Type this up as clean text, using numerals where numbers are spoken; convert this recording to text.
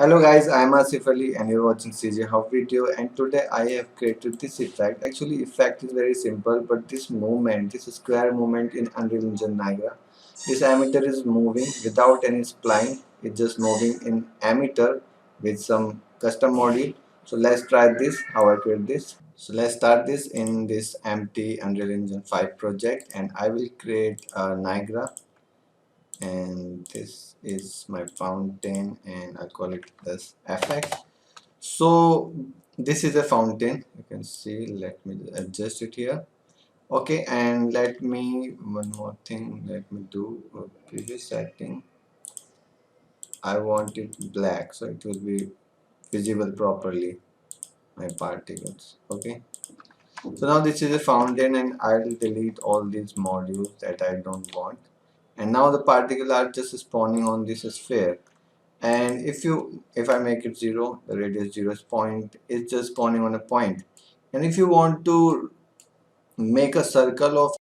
Hello guys, I am Asif Ali and you're watching CGHOW video, and today I have created this effect. Actually effect is very simple, but this movement, this square movement in Unreal Engine Niagara, this emitter is moving without any spline. It's just moving in emitter with some custom module. So let's try this, how I create this. So let's start this in this empty Unreal Engine 5 project, and I will create a Niagara, and this is my fountain and I'll call it this FX. So this is a fountain, you can see. Let me adjust it here. Okay, and let me one more thing, let me do a previous setting. I want it black so it will be visible properly, my particles. Okay, so now this is a fountain and I will delete all these modules that I don't want, and now the particles are just spawning on this sphere. And if I make it 0, the radius 0 point is just spawning on a point. And if you want to make a circle of